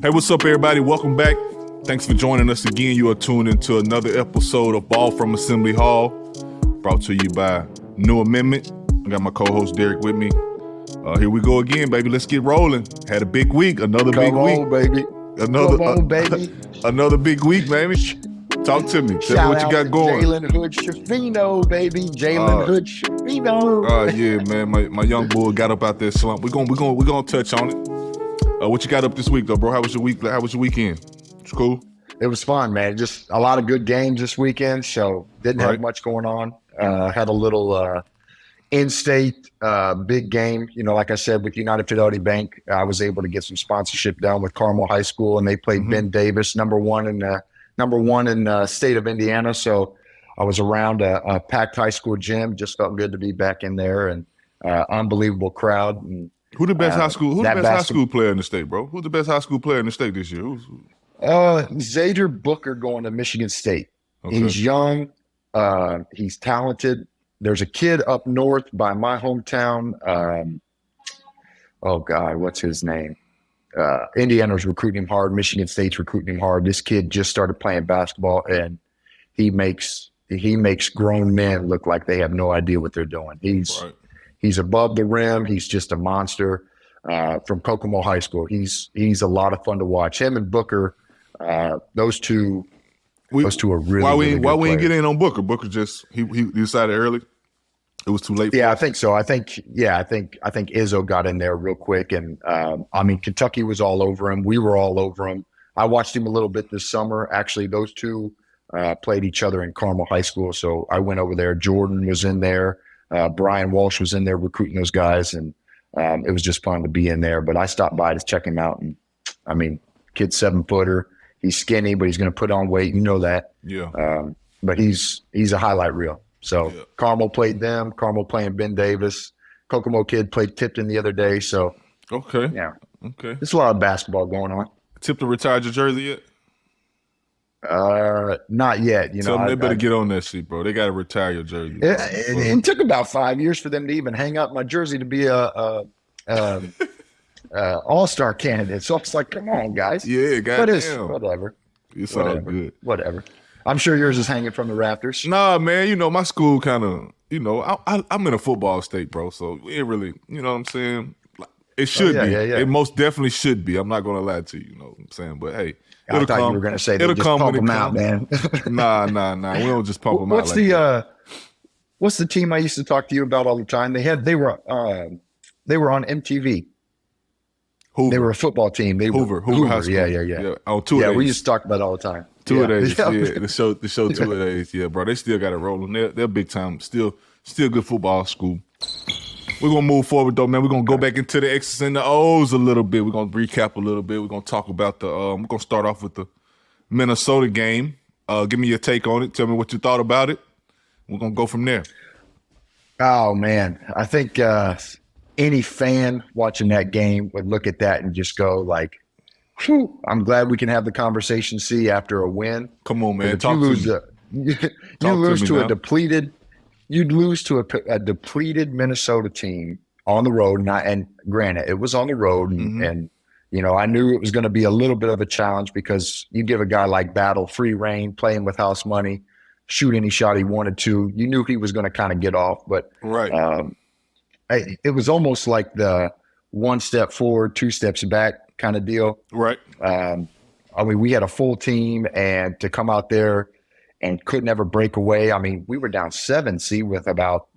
Hey, what's up, everybody? Welcome back. Thanks for joining us again. You are tuned into another episode of Ball from Assembly Hall, brought to you by New Amendment. I got my co-host Derek with me. Here we go again, baby. Let's get rolling. Had a big week. Another big week. Come on, baby. Another big week, baby. Talk to me. Tell me what you got going. Jalen Hood-Schifino, baby. Jalen Hood-Schifino. Yeah, man. My young boy got up out there slump. We're gonna touch on it. What you got up this week, though, bro? How was your week? How was your weekend? It's cool. It was fun, man. Just a lot of good games this weekend, so didn't have much going on. Had a little in-state big game. You know, like I said, with United Fidelity Bank, I was able to get some sponsorship down with Carmel High School, and they played Ben Davis, number one in the state of Indiana. So I was around a packed high school gym. Just felt good to be back in there, and unbelievable crowd. And who the best high school? Who's the best high school player in the state, bro? Who's the best high school player in the state this year? Xavier Booker going to Michigan State. Okay. He's young. He's talented. There's a kid up north by my hometown. What's his name? Indiana's recruiting him hard. Michigan State's recruiting him hard. This kid just started playing basketball, and he makes grown men look like they have no idea what they're doing. He's above the rim. He's just a monster. From Kokomo High School. He's a lot of fun to watch. Him and Booker, those two are really. Why we ain't get in on Booker? Booker just he decided early. It was too late. I think so. I think Izzo got in there real quick, and Kentucky was all over him. We were all over him. I watched him a little bit this summer. Actually, those two played each other in Carmel High School, so I went over there. Jordan was in there. Brian Walsh was in there recruiting those guys, and it was just fun to be in there. But I stopped by to check him out, and kid's 7-footer. He's skinny, but he's going to put on weight. You know that. Yeah. But he's a highlight reel. So Carmel played them. Carmel playing Ben Davis. Kokomo kid played Tipton the other day. So okay. Yeah. Okay. There's a lot of basketball going on. Tipton retired your jersey yet? Not yet. Tell them they better get on that shit, bro. They got to retire your jersey. It took about 5 years for them to even hang up my jersey to be a all-star candidate. So I was like, come on, guys. Yeah, goddamn. Whatever. It's all good. Whatever. I'm sure yours is hanging from the rafters. Nah, man. My school kind of, I'm in a football state, bro. So it really, you know what I'm saying? It should be. Yeah. It most definitely should be. I'm not going to lie to you, you know what I'm saying? But hey. I thought you were going to say they just pump them out, man. Nah. We don't just pump them out like that. What's the team I used to talk to you about all the time? They were on MTV. Hoover. They were a football team. Hoover High School. Yeah. Oh, two of days. We used to talk about it all the time. Two of days. Yeah. The show 2 of days. Yeah, bro. They still got it rolling. They're big time. Still good football school. We're going to move forward, though, man. We're going to go back into the X's and the O's a little bit. We're going to recap a little bit. We're going to talk about we're going to start off with the Minnesota game. Give me your take on it. Tell me what you thought about it. We're going to go from there. Oh, man. I think any fan watching that game would look at that and just go like, whew, I'm glad we can have the conversation, after a win. Come on, man. You'd lose to a depleted Minnesota team on the road. And granted, it was on the road. And I knew it was going to be a little bit of a challenge because you give a guy like Battle free reign, playing with house money, shoot any shot he wanted to. You knew he was going to kind of get off. But it was almost like the 1 step forward, 2 steps back kind of deal. Right. We had a full team, and to come out there and couldn't ever break away. We were down 7 with about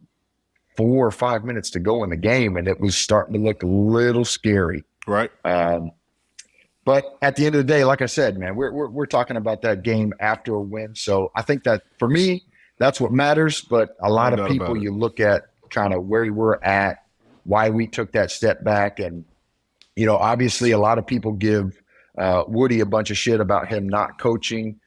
4 or 5 minutes to go in the game, and it was starting to look a little scary. Right. But at the end of the day, like I said, man, we're talking about that game after a win. So I think that for me, that's what matters. But a lot of people, you look at kind of where we were at, why we took that step back, and obviously a lot of people give Woody a bunch of shit about him not coaching.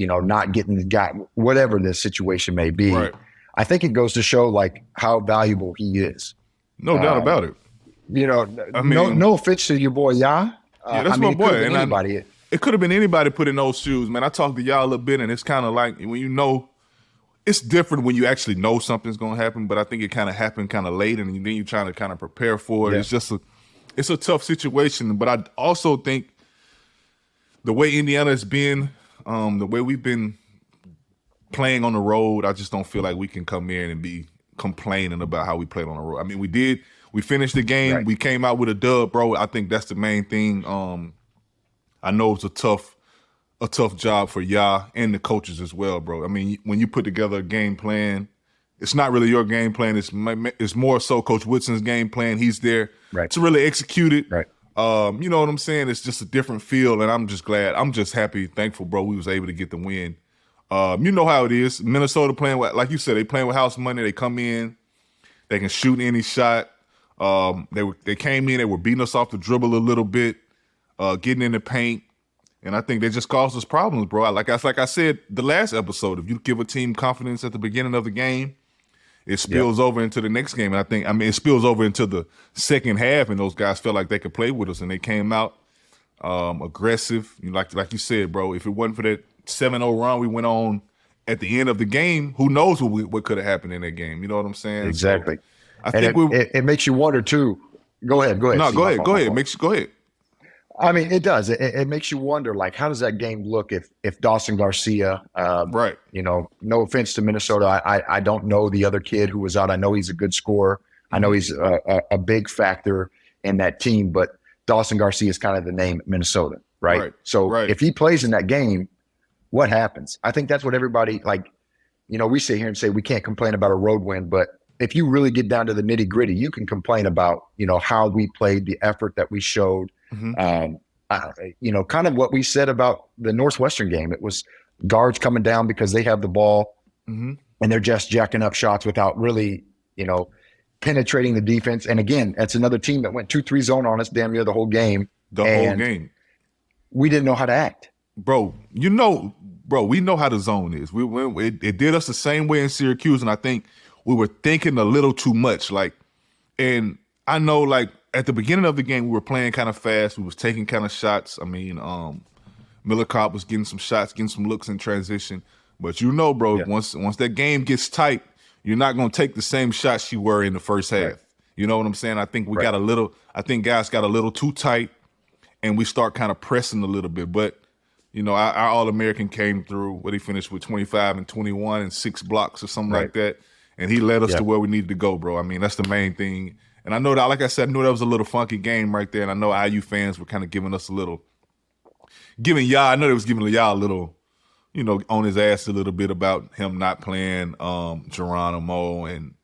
Not getting the guy, whatever the situation may be. Right. I think it goes to show like how valuable he is. No doubt about it. No offense to your boy, yeah, that's my boy. And anybody. It could have been anybody put in those shoes, man. I talked to y'all a little bit, and it's kind of like when it's different when you actually know something's going to happen, but I think it kind of happened kind of late, and then you're trying to kind of prepare for it. Yeah. It's a tough situation, but I also think the way Indiana has been, the way we've been playing on the road, I just don't feel like we can come in and be complaining about how we played on the road. I mean, we finished the game, Right. we came out with a dub, bro. I think that's the main thing. I know it's a tough job for Ya and the coaches as well, bro. I mean, when you put together a game plan, it's not really your game plan. It's more so Coach Woodson's game plan. He's there to really execute it. Right. You know what I'm saying? It's just a different feel, and I'm just glad. I'm just happy, thankful, bro. We was able to get the win. You know how it is. Minnesota playing with, like you said, they playing with house money. They come in, they can shoot any shot. They came in, they were beating us off the dribble a little bit, getting in the paint, and I think they just caused us problems, bro. Like I said the last episode, if you give a team confidence at the beginning of the game, it spills over into the next game. And it spills over into the second half, and those guys felt like they could play with us, and they came out aggressive. Like you said, bro, if it wasn't for that 7-0 run we went on at the end of the game, who knows what could have happened in that game? You know what I'm saying? Exactly. So I think it makes you wonder too. Go ahead. No, go ahead. Go ahead. Go ahead. I mean, it does. It makes you wonder, like, how does that game look if Dawson Garcia, right? You know, no offense to Minnesota, I don't know the other kid who was out. I know he's a good scorer. I know he's a big factor in that team, but Dawson Garcia is kind of the name at Minnesota, right? So if he plays in that game, what happens? I think that's what everybody, like, you know, we sit here and say we can't complain about a road win, but if you really get down to the nitty gritty, you can complain about, you know, how we played, the effort that we showed. You know, kind of what we said about the Northwestern game. It was guards coming down because they have the ball and they're just jacking up shots without really, you know, penetrating the defense. And again, that's another team that went 2-3 zone on us damn near the whole game. We didn't know how to act. Bro, we know how the zone is. It did us the same way in Syracuse, and I think we were thinking a little too much. And I know, like, at the beginning of the game, we were playing kind of fast. We was taking kind of shots. I mean, Millicott was getting some shots, getting some looks in transition. But you know, bro, once that game gets tight, you're not going to take the same shots you were in the first half. Right. You know what I'm saying? I think I think guys got a little too tight, and we start kind of pressing a little bit. But, you know, our All-American came through. What he finished with 25 and 21 and 6 blocks or something like that. And he led us to where we needed to go, bro. I mean, that's the main thing. And I know that, like I said, I knew that was a little funky game right there. And I know IU fans were kind of giving us a little, I know they was giving y'all a little, you know, on his ass a little bit about him not playing Geronimo and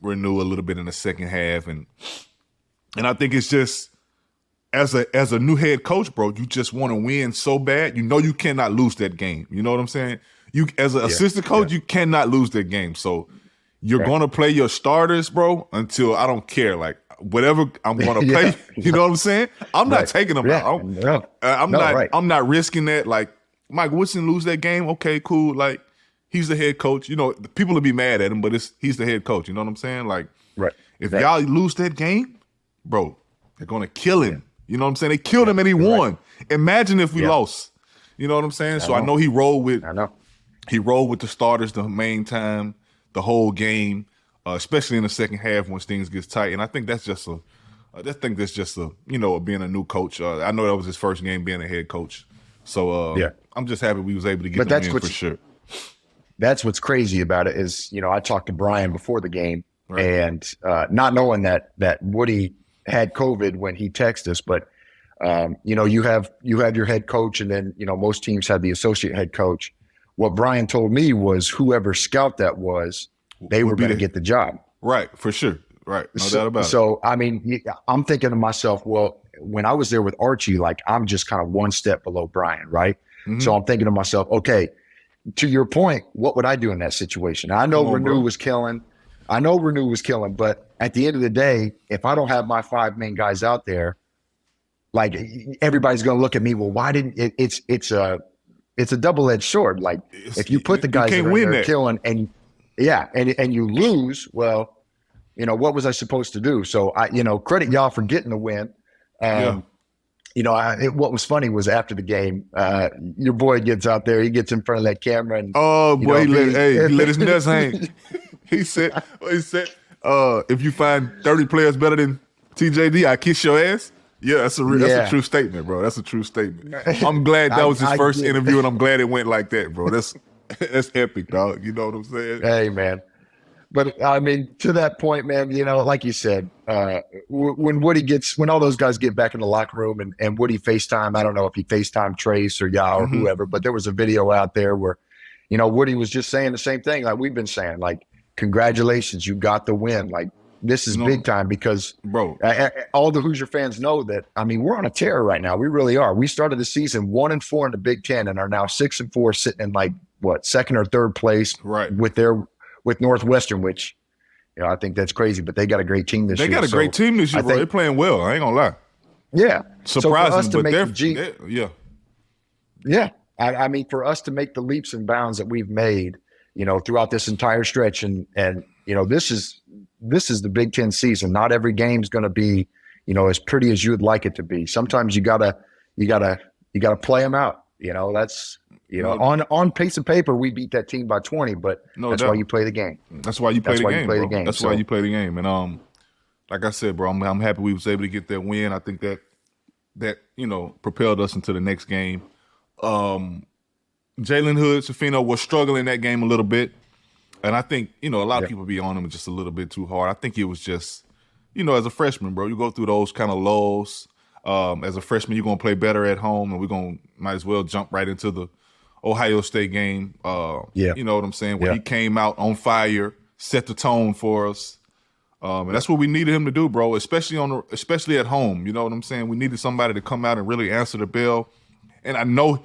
Renew a little bit in the second half. And I think it's just, as a new head coach, bro, you just want to win so bad. You know you cannot lose that game. You know what I'm saying? You, as an assistant coach, you cannot lose that game. So you're going to play your starters, bro, until I don't care. Like, whatever I'm going to play, you know what I'm saying? I'm not taking them out. I'm not risking that. Like, Mike Woodson lose that game, okay, cool. Like, he's the head coach. You know, people will be mad at him, but he's the head coach. You know what I'm saying? Like, if y'all lose that game, bro, they're going to kill him. You know what I'm saying? They killed him and he won. Imagine if we lost. You know what I'm saying? I know he rolled with the starters the main time, the whole game, especially in the second half when things get tight. And I think that's just you know, being a new coach. I know that was his first game being a head coach. So I'm just happy we was able to get the win for sure. That's what's crazy about it is, you know, I talked to Brian before the game and not knowing that Woody had COVID when he texted us, but you know, you have your head coach, and then, you know, most teams have the associate head coach. What Brian told me was whoever scout that was, they were going to get the job. Right, for sure. Right, no doubt about it. So, I mean, I'm thinking to myself, well, when I was there with Archie, like, I'm just kind of one step below Brian, right? So I'm thinking to myself, okay, to your point, what would I do in that situation? I know Renew was killing. But at the end of the day, if I don't have my 5 main guys out there, like, everybody's going to look at me. Well, why didn't it? It's a double-edged sword. Like, if you put the guys that are there killing and you lose, well, you know, what was I supposed to do? So you know, credit y'all for getting the win. You know, what was funny was after the game, your boy gets out there, he gets in front of that camera, and he let his nuts hang. He said, if you find 30 players better than TJD, I kiss your ass. Yeah, that's a true statement, bro. That's a true statement. I'm glad that was his first interview, and I'm glad it went like that, bro. That's epic, dog. You know what I'm saying? Hey, man. But I mean, to that point, man, like you said, when all those guys get back in the locker room and Woody FaceTime, I don't know if he FaceTime Trace or Yao or whoever, but there was a video out there where, Woody was just saying the same thing like we've been saying, like, congratulations, you got the win. Like, this is big time because, bro, all the Hoosier fans know that, I mean, we're on a tear right now. We really are. We started the season 1-4 in the Big Ten and are now 6-4 sitting in like, second or third place with Northwestern, which, I think that's crazy, but they got a great team this year. They got a great team this year, bro. They're playing well. I ain't gonna lie. Yeah. Surprising, so but yeah. Yeah. I mean, for us to make the leaps and bounds that we've made, throughout this entire stretch, and this is the Big Ten season. Not every game's going to be, as pretty as you would like it to be. Sometimes you gotta play them out. That's. On piece of paper, we beat that team by 20, but that's why you play the game. That's why you play the game. That's why you play the game. And like I said, bro, I'm happy we was able to get that win. I think that propelled us into the next game. Jalen Hood, Safino was struggling that game a little bit, and I think a lot of people be on him just a little bit too hard. I think it was just as a freshman, bro, you go through those kind of lulls. As a freshman, you're gonna play better at home, and might as well jump right into the Ohio State game. You know what I'm saying? Where he came out on fire, set the tone for us. And that's what we needed him to do, bro, especially at home. You know what I'm saying? We needed somebody to come out and really answer the bell. And I know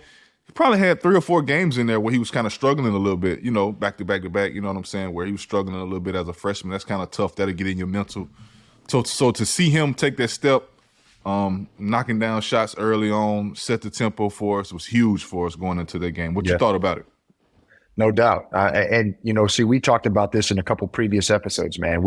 he probably had 3 or 4 games in there where he was kind of struggling a little bit, back to back to back, you know what I'm saying, where he was struggling a little bit as a freshman. That's kind of tough. That'll get in your mental. So to see him take that step, knocking down shots early on, set the tempo for us, was huge for us going into that game. What you thought about it? No doubt. And we talked about this in a couple previous episodes, man.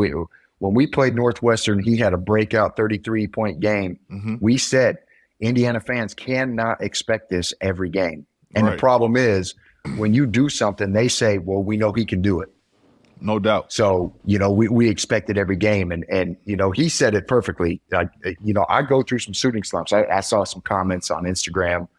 When we played Northwestern, he had a breakout 33-point game. We said Indiana fans cannot expect this every game. And the problem is when you do something, they say, well, we know he can do it. No doubt. So, we expect it every game. And he said it perfectly. I go through some shooting slumps. I saw some comments on Instagram.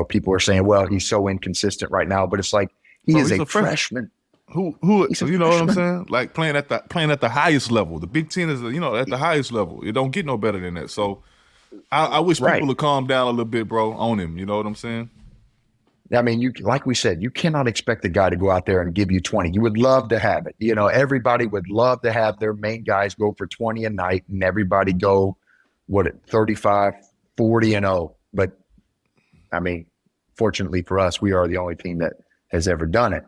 People are saying, well, he's so inconsistent right now. But it's like, he's a freshman. Who you know what I'm saying? Like playing at the highest level. The Big Ten is, at the highest level. It don't get no better than that. So I wish people would calm down a little bit, bro, on him. You know what I'm saying? I mean, like we said, you cannot expect a guy to go out there and give you 20. You would love to have it. Everybody would love to have their main guys go for 20 a night and everybody go, 35, 40 and 0. But I mean, fortunately for us, we are the only team that has ever done it.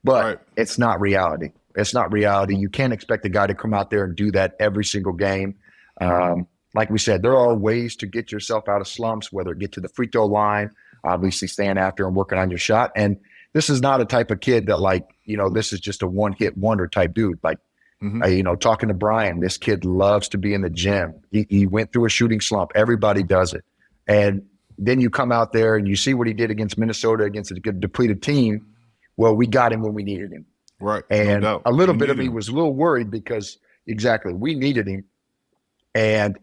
But it's not reality. It's not reality. You can't expect a guy to come out there and do that every single game. Like we said, there are ways to get yourself out of slumps, whether it get to the free throw line, obviously staying after and working on your shot. And this is not a type of kid that this is just a one-hit wonder type dude. Like, talking to Brian, this kid loves to be in the gym. He went through a shooting slump. Everybody does it. And then you come out there and you see what he did against Minnesota, against a depleted team. Well, we got him when we needed him. Right. And a little bit of me was a little worried because we needed him. And,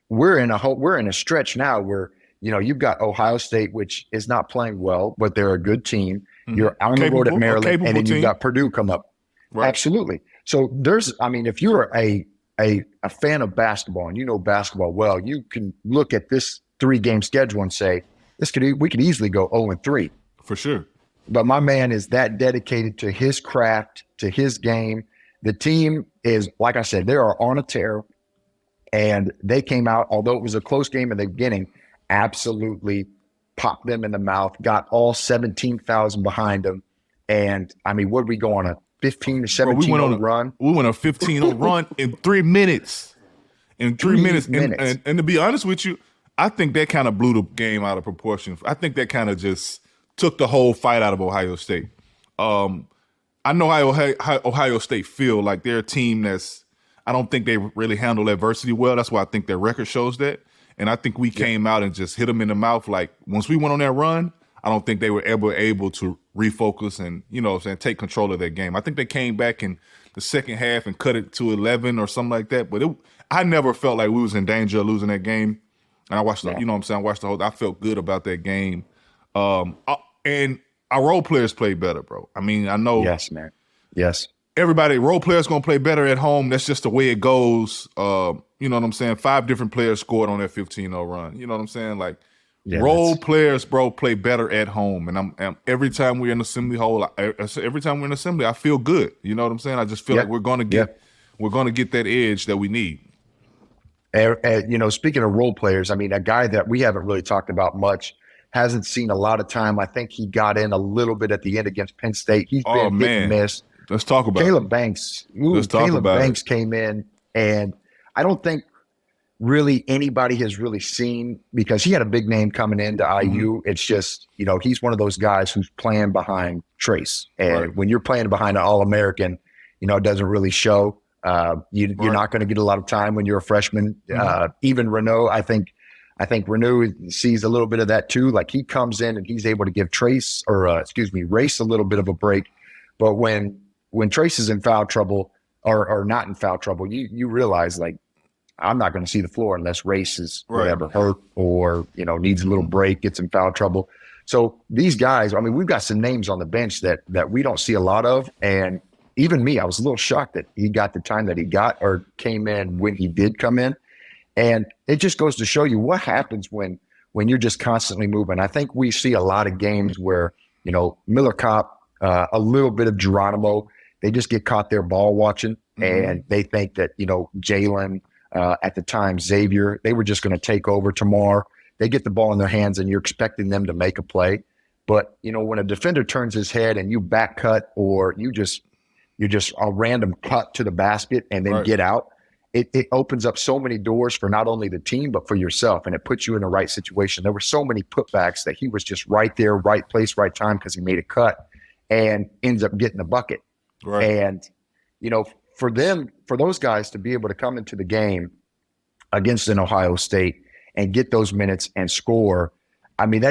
we're in a stretch now where, you've got Ohio State, which is not playing well, but they're a good team. You're on the road at Maryland, and then you've got Purdue come up. Right. Absolutely. So if you're a fan of basketball and you know basketball well, you can look at this 3-game schedule and say, we could easily go 0-3. For sure. But my man is that dedicated to his craft, to his game. The team is, like I said, they are on a tear. And they came out, although it was a close game in the beginning, absolutely popped them in the mouth, got all 17,000 behind them. And, what did we go on, a 15 to 17 run? We went on a 15 run in 3 minutes. In 3 minutes. And to be honest with you, I think that kind of blew the game out of proportion. I think that kind of just took the whole fight out of Ohio State. I know how Ohio State feel like they're a team I don't think they really handle adversity well. That's why I think their record shows that. And I think we came out and just hit them in the mouth. Like, once we went on that run, I don't think they were ever able to refocus and, take control of that game. I think they came back in the second half and cut it to 11 or something like that. But I never felt like we was in danger of losing that game. And I watched the, you know what I'm saying? I watched the whole. I felt good about that game. And our role players played better, bro. I mean, I know. Yes, man. Yes. Everybody, role players gonna play better at home. That's just the way it goes. You know what I'm saying? 5 different players scored on that 15-0 run. You know what I'm saying? Like role players, bro, play better at home. And I'm every time we're in assembly hall, every time we're in assembly, I feel good. You know what I'm saying? I just feel like we're gonna get that edge that we need. You know, speaking of role players, I mean, a guy that we haven't really talked about much, hasn't seen a lot of time. I think he got in a little bit at the end against Penn State. He's been hit and miss. Let's talk about Caleb Banks. Caleb Banks came in, and I don't think really anybody has really seen, because he had a big name coming into IU. It's just, you know, he's one of those guys who's playing behind Trace. And when you're playing behind an All-American, you know, it doesn't really show. You're not going to get a lot of time when you're a freshman. Even Renault, I think Renault sees a little bit of that too. Like he comes in and he's able to give Race a little bit of a break. But when Trace is in foul trouble or not in foul trouble, you realize, like, I'm not going to see the floor unless Race is whatever hurt or, you know, needs a little break, gets in foul trouble. So these guys, I mean, we've got some names on the bench that we don't see a lot of. And even me, I was a little shocked that he got the time that he got or came in when he did come in. And it just goes to show you what happens when you're just constantly moving. I think we see a lot of games where, you know, Miller Kopp, a little bit of Geronimo, they just get caught there ball watching and they think that, you know, Jalen, at the time, Xavier, they were just going to take over tomorrow. They get the ball in their hands and you're expecting them to make a play. But, you know, when a defender turns his head and you back cut or you're just a random cut to the basket and then get out, it opens up so many doors for not only the team, but for yourself. And it puts you in the right situation. There were so many putbacks that he was just right there, right place, right time, because he made a cut and ends up getting a bucket. Right. And, you know, for those guys to be able to come into the game against an Ohio State and get those minutes and score, I mean,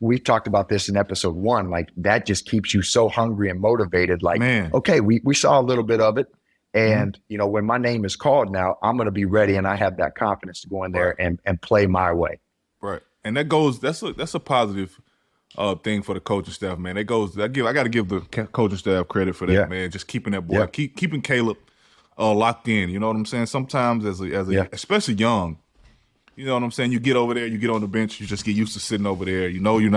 we talked about this in episode 1. Like, that just keeps you so hungry and motivated. Like, okay, we saw a little bit of it. And, you know, when my name is called now, I'm going to be ready and I have that confidence to go in there and play my way. Right. And that's a positive thing for the coaching staff, man. I got to give the coaching staff credit for that, man. Just keeping that boy, keeping Caleb locked in. You know what I'm saying? Sometimes as a especially young, you know what I'm saying? You get over there, you get on the bench, you just get used to sitting over there. You know you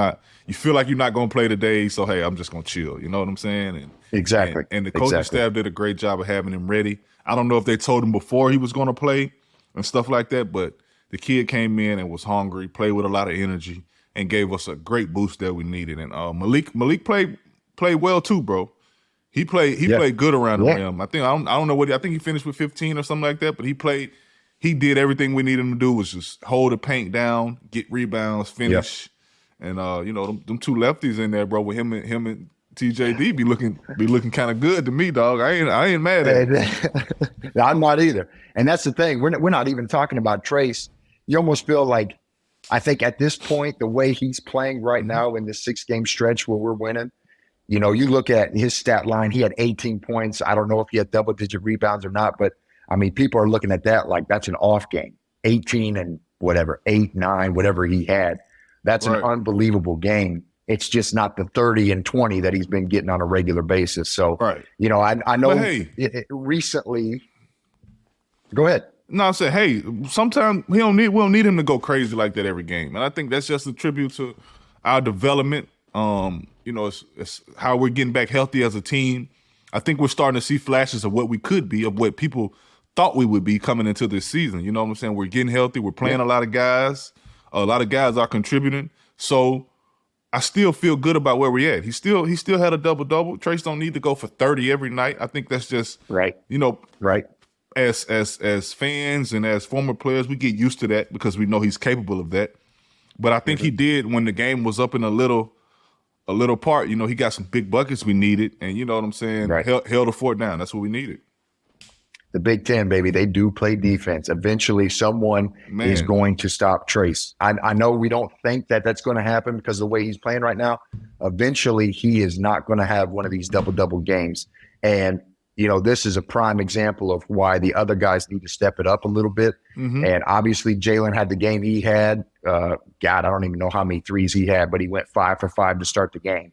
feel like you're not going to play today, so hey, I'm just going to chill. You know what I'm saying? And exactly. And the coaching staff did a great job of having him ready. I don't know if they told him before he was going to play and stuff like that, but the kid came in and was hungry, played with a lot of energy, and gave us a great boost that we needed. And Malik played well too, bro. He played good around the rim. I don't know I think he finished with 15 or something like that, but he did everything we needed him to do, was just hold the paint down, get rebounds, finish. And you know, them two lefties in there, bro, with him and TJD be looking kind of good to me, dog. I ain't mad at it. I'm not either. And that's the thing. We're not even talking about Trace. You almost feel like, I think at this point, the way he's playing right now in this 6-game stretch where we're winning, you know, you look at his stat line, he had 18 points. I don't know if he had double-digit rebounds or not, but, I mean, people are looking at that like that's an off game. 18 and whatever, 8, 9, whatever he had. That's an unbelievable game. It's just not the 30 and 20 that he's been getting on a regular basis. So, you know, I know recently – go ahead. No, I said, hey, sometimes we don't need him to go crazy like that every game. And I think that's just a tribute to our development. You know, it's how we're getting back healthy as a team. I think we're starting to see flashes of what we could be, of what people thought we would be coming into this season. You know what I'm saying? We're getting healthy. We're playing a lot of guys. A lot of guys are contributing. So I still feel good about where we're at. He still had a double-double. Trace don't need to go for 30 every night. I think that's just you know, as fans and as former players, we get used to that because we know he's capable of that. But I think he did when the game was up in a little part. You know, he got some big buckets we needed, and you know what I'm saying? Held the fort down. That's what we needed. The Big Ten, baby, they do play defense. Eventually, someone is going to stop Trace. I know we don't think that that's going to happen because of the way he's playing right now. Eventually, he is not going to have one of these double-double games. And this is a prime example of why the other guys need to step it up a little bit. Mm-hmm. And obviously Jalen had the game he had. God, I don't even know how many threes he had, but he went 5 for 5 to start the game.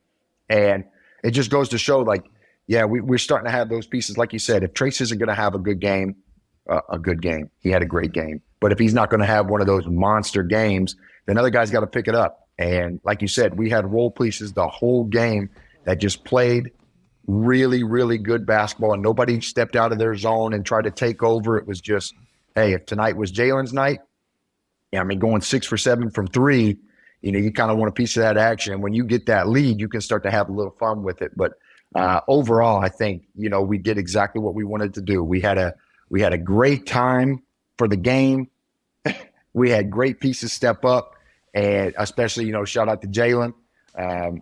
And it just goes to show, like, yeah, we're starting to have those pieces. Like you said, if Trace isn't going to have a good game, he had a great game. But if he's not going to have one of those monster games, then other guys got to pick it up. And like you said, we had role pieces the whole game that just played really, really good basketball, and nobody stepped out of their zone and tried to take over. It was just, hey, if tonight was Jalen's night, going 6 for 7 from 3, you kind of want a piece of that action. When you get that lead, you can start to have a little fun with it. But overall, I think, we did exactly what we wanted to do. We had a great time for the game. We had great pieces step up, and especially, shout out to Jalen.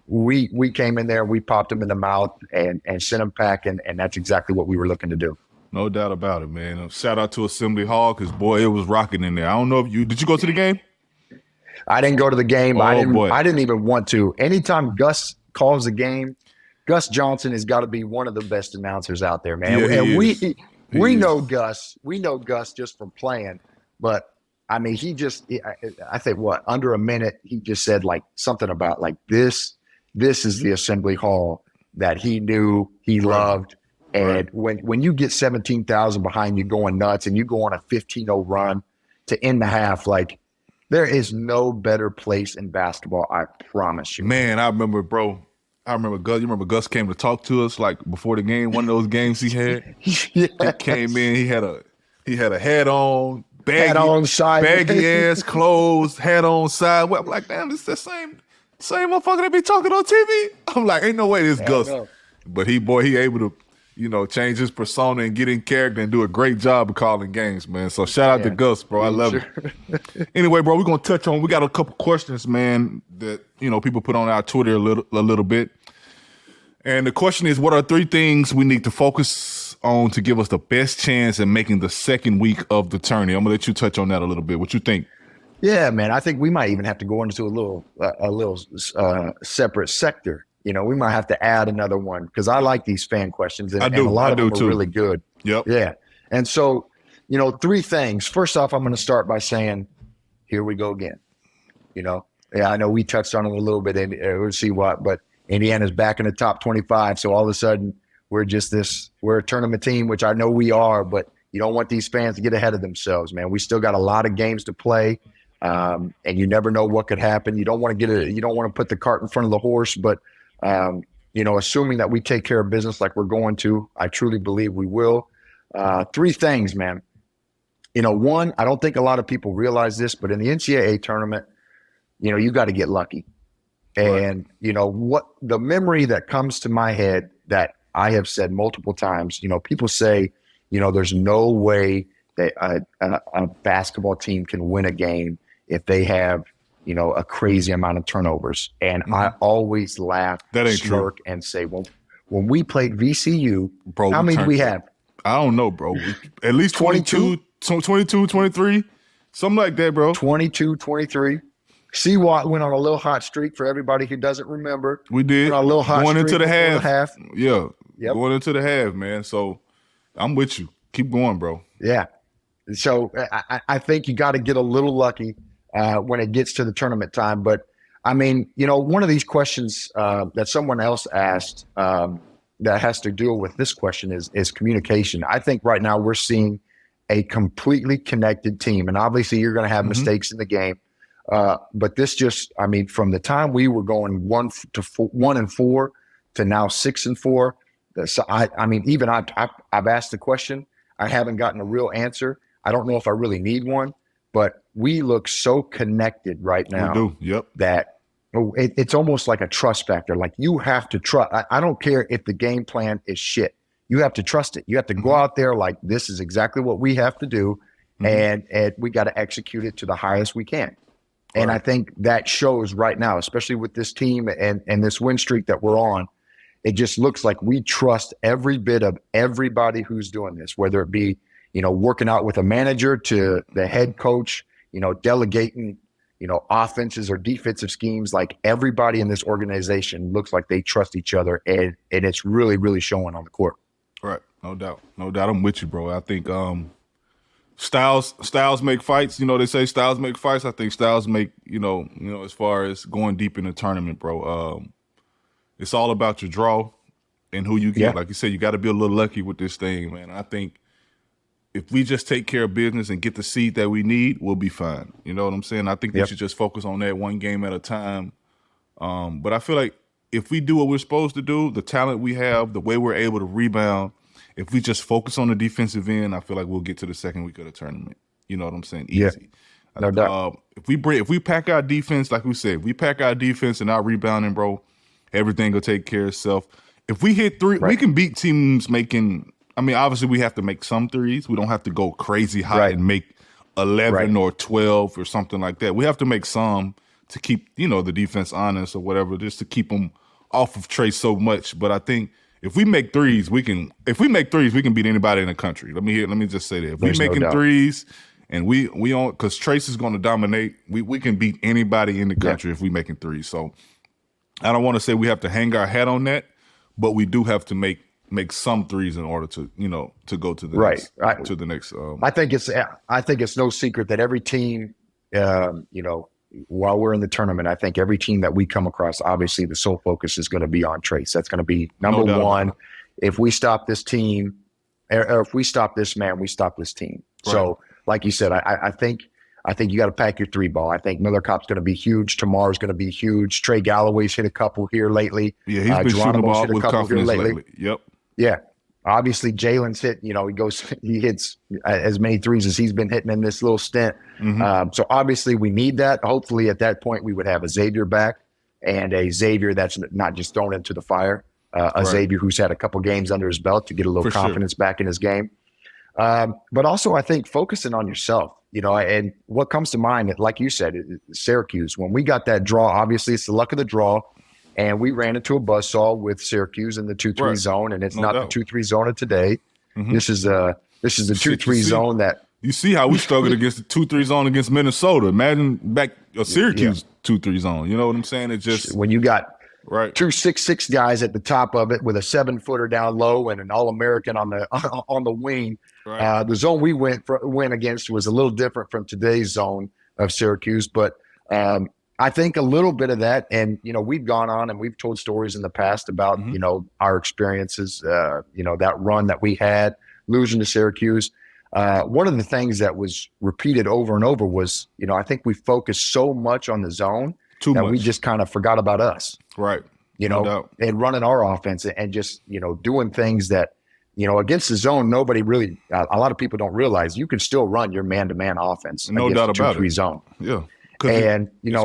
We came in there, we popped him in the mouth and sent him packing, and that's exactly what we were looking to do. No doubt about it, man. Shout out to Assembly Hall, because, boy, it was rocking in there. I don't know if did you go to the game? I didn't go to the game. Oh, I didn't even want to. Anytime Gus calls a game, Gus Johnson has got to be one of the best announcers out there, man. Yeah, and we know Gus. We know Gus just from playing. But, he just – I think, under a minute, he just said, like, something about, like, this is the Assembly Hall that he knew, he loved. And when you get 17,000 behind you going nuts and you go on a 15-0 run to end the half, like, there is no better place in basketball, I promise you. Man, I remember, bro. Gus. You remember Gus came to talk to us, like, before the game, one of those games he had? Yes. He came in, he had a hat on, baggy ass clothes, hat on side. I'm like, damn, it's the same motherfucker that be talking on TV. I'm like, ain't no way this Gus. But he able to, change his persona and get in character and do a great job of calling games, man. So shout out to Gus, bro. I love it. Anyway, bro, we're gonna touch on. We got a couple questions, man, that people put on our Twitter a little bit. And the question is, what are 3 things we need to focus on to give us the best chance in making the second week of the tourney? I'm gonna let you touch on that a little bit. What you think? Yeah, man. I think we might even have to go into a little separate sector. We might have to add another one, because I like these fan questions, and a lot of them are really good. Yep. Yeah. And so, 3 things. First off, I'm going to start by saying, here we go again. Yeah, I know we touched on it a little bit, and we'll see what, but Indiana's back in the top 25. So all of a sudden, we're a tournament team, which I know we are, but you don't want these fans to get ahead of themselves, man. We still got a lot of games to play. And you never know what could happen. You don't want to put the cart in front of the horse, but assuming that we take care of business like we're going to, I truly believe we will. 3 things, man. One, I don't think a lot of people realize this, but in the NCAA tournament, you got to get lucky. And, what the memory that comes to my head that I have said multiple times, people say, there's no way that a basketball team can win a game if they have a crazy amount of turnovers. And I always laugh, smirk, and say, well, when we played VCU, bro, how many did we have? I don't know, bro. At least 22, 23, something like that, bro. 22, 23. Seawat went on a little hot streak for everybody who doesn't remember. We did. Went on a little hot going streak into the half. Yeah. Yep. Going into the half, man. So I'm with you. Keep going, bro. Yeah. So I think you got to get a little lucky when it gets to the tournament time. But, one of these questions that someone else asked that has to deal with this question is communication. I think right now we're seeing a completely connected team. And obviously you're going to have mistakes in the game. But this from the time we were going 1-4 to now 6-4. So I've asked the question. I haven't gotten a real answer. I don't know if I really need one, but we look so connected right now. We do. Yep. That it's almost like a trust factor. Like, you have to trust. I don't care if the game plan is shit. You have to trust it. You have to go out there like, this is exactly what we have to do, and we got to execute it to the highest we can. And I think that shows right now, especially with this team and this win streak that we're on. It just looks like we trust every bit of everybody who's doing this, whether it be, working out with a manager to the head coach, delegating, offenses or defensive schemes. Like, everybody in this organization looks like they trust each other, and it's really, really showing on the court. Right. No doubt. No doubt. I'm with you, bro. I think styles make fights. You know, they say styles make fights. I think styles make, as far as going deep in the tournament, bro. It's all about your draw and who you get. Yeah. Like you said, you got to be a little lucky with this thing, man. I think if we just take care of business and get the seed that we need, we'll be fine. You know what I'm saying? I think we should just focus on that one game at a time. But I feel like if we do what we're supposed to do, the talent we have, the way we're able to rebound, if we just focus on the defensive end, I feel like we'll get to the second week of the tournament. You know what I'm saying? Easy. Yeah, no doubt. If we pack our defense, like we said, we pack our defense and our rebounding, bro, everything will take care of itself. If we hit three, we can beat teams making. I mean, obviously we have to make some threes. We don't have to go crazy high and make 11 or 12 or something like that. We have to make some to keep, the defense honest or whatever, just to keep them off of Trey so much. But I think if we make threes, we can beat anybody in the country. Let me just say that. If we're making threes and we on, because Trace is going to dominate, we can beat anybody in the country if we making threes. So I don't want to say we have to hang our hat on that, but we do have to make some threes in order to to go to the next. I think it's no secret that every team, while we're in the tournament, I think every team that we come across, obviously the sole focus is going to be on Trace. That's going to be number one. If we stop this team, or if we stop this man, we stop this team. Right. So, like you said, I think you got to pack your three ball. I think Miller Kopp's going to be huge. Tomorrow's going to be huge. Trey Galloway's hit a couple here lately. Yeah, he's been shooting the ball with confidence lately. Yep. Yeah. Obviously, Jalen's hit, he hits as many threes as he's been hitting in this little stint. Mm-hmm. So obviously we need that. Hopefully at that point we would have a Xavier back, and a Xavier that's not just thrown into the fire, Xavier who's had a couple games under his belt to get a little confidence back in his game. But also I think focusing on yourself, and what comes to mind, like you said, Syracuse, when we got that draw, obviously it's the luck of the draw. And we ran into a buzzsaw with Syracuse in the 2-3 zone, and it's not the 2-3 zone of today. Mm-hmm. This is the 2-3 zone that you see how we struggled against the 2-3 zone against Minnesota. Imagine back a Syracuse 2-3 zone. You know what I'm saying? It just when you got 2 6'6" guys at the top of it with a 7-footer down low and an All-American on the wing. Right. The zone we went against was a little different from today's zone of Syracuse, but. I think a little bit of that, and we've gone on and we've told stories in the past about our experiences, that run that we had losing to Syracuse. One of the things that was repeated over and over was, I think we focused so much on the zone we just kind of forgot about us, right? And running our offense and just doing things that against the zone, nobody really. A lot of people don't realize you can still run your man-to-man offense. No doubt about it. 2-3 zone. Yeah. And it's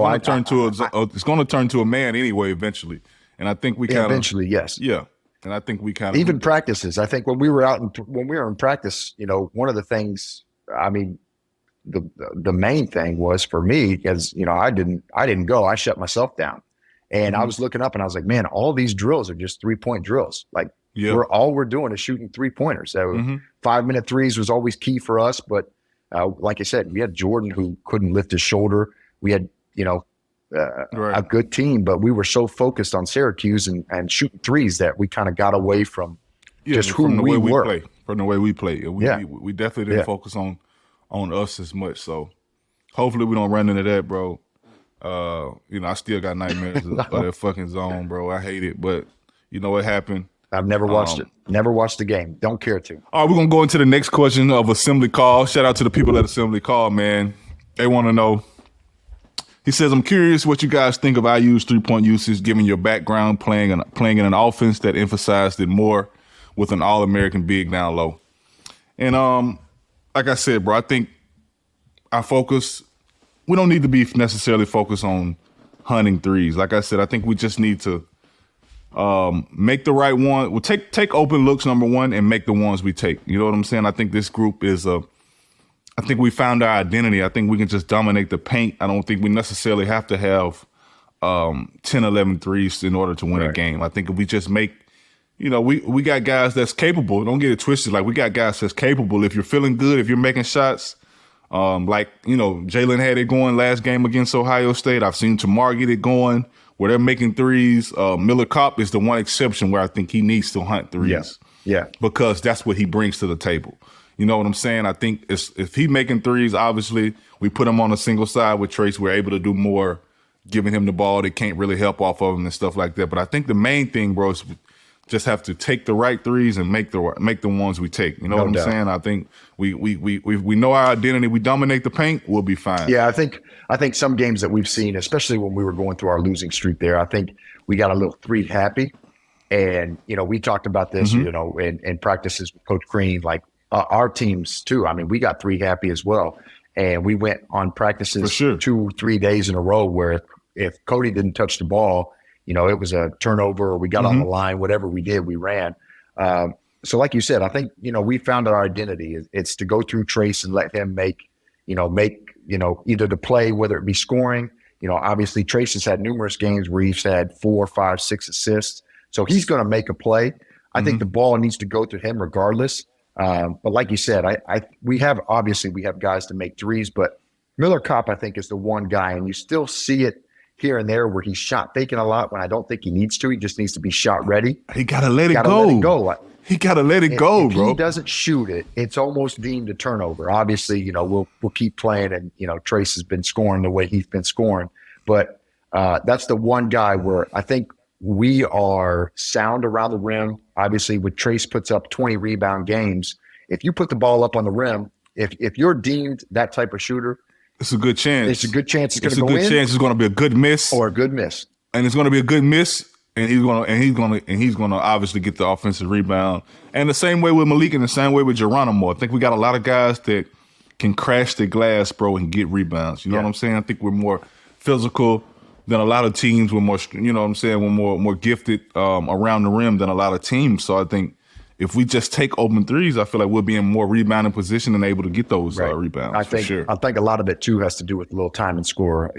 going to turn to a man anyway eventually, and I think we kind of eventually, yes, yeah, and I think we kind of even practices. I think when we were in practice, one of the things, I mean, the main thing was for me is I didn't go. I shut myself down, and I was looking up and I was like, man, all these drills are just 3-point drills. Like we're doing is shooting 3-pointers. So 5-minute threes was always key for us, but like I said, we had Jordan who couldn't lift his shoulder. We had, a good team, but we were so focused on Syracuse and shooting threes that we kind of got away from just who we were. From the way we play. We definitely didn't focus on us as much. So hopefully we don't run into that, bro. I still got nightmares of that fucking zone, bro. I hate it, but you know what happened? I've never watched it. Never watched the game. Don't care to. All right, we're going to go into the next question of Assembly Call. Shout out to the people at Assembly Call, man. They want to know. He says, I'm curious what you guys think of IU's three-point usage, given your background playing in an offense that emphasized it more with an All-American big down low. And like I said, bro, I think our focus, we don't need to be necessarily focused on hunting threes. Like I said, I think we just need to make the right one. We'll take open looks, number one, and make the ones we take. You know what I'm saying? I think this group is I think we found our identity. I think we can just dominate the paint. I don't think we necessarily have to have 10, 11 threes in order to win a game. I think if we just make, we got guys that's capable. Don't get it twisted. Like, we got guys that's capable. If you're feeling good, if you're making shots, Jalen had it going last game against Ohio State. I've seen Tamar get it going where they're making threes. Miller Kopp is the one exception where I think he needs to hunt threes. Yeah. Because that's what he brings to the table. You know what I'm saying? I think if he making threes, obviously we put him on a single side with Trace. We're able to do more, giving him the ball. They can't really help off of him and stuff like that. But I think the main thing, bro, is just have to take the right threes and make the ones we take. You know what I'm saying? I think we know our identity. We dominate the paint, we'll be fine. Yeah, I think some games that we've seen, especially when we were going through our losing streak there, I think we got a little three happy. And, we talked about this, in practices with Coach Green, like our teams too. I mean, we got three happy as well. And we went on practices 2-3 days in a row where if Cody didn't touch the ball, it was a turnover or we got on the line, whatever we did, we ran. So like you said, I think, we found our identity. It's to go through Trace and let him make either the play, whether it be scoring. Obviously Trace has had numerous games where he's had 4, 5, 6 assists. So he's going to make a play. I think the ball needs to go to him regardless. But like you said, we have guys to make threes, but Miller Kopp, I think, is the one guy, and you still see it here and there where he's shot faking a lot when I don't think he needs to. He just needs to be shot ready. He got to let it go. He got to let it go, bro. If he doesn't shoot it, it's almost deemed a turnover. Obviously, we'll keep playing, and, Trace has been scoring the way he's been scoring. But that's the one guy where I think we are sound around the rim. Obviously, when Trace puts up 20 rebound games, if you put the ball up on the rim, if you're deemed that type of shooter, it's a good chance. It's a good chance it's going to go in. It's a good chance it's going to be a good miss. Or a good miss. And it's going to be a good miss, and he's going to obviously get the offensive rebound. And the same way with Malik and the same way with Geronimo. I think we got a lot of guys that can crash the glass, bro, and get rebounds. You know what I'm saying? I think we're more physical than a lot of teams. We're more, we're more gifted around the rim than a lot of teams. So I think if we just take open threes, I feel like we'll be in more rebounding position and able to get those rebounds. I think a lot of it too has to do with a little time and score.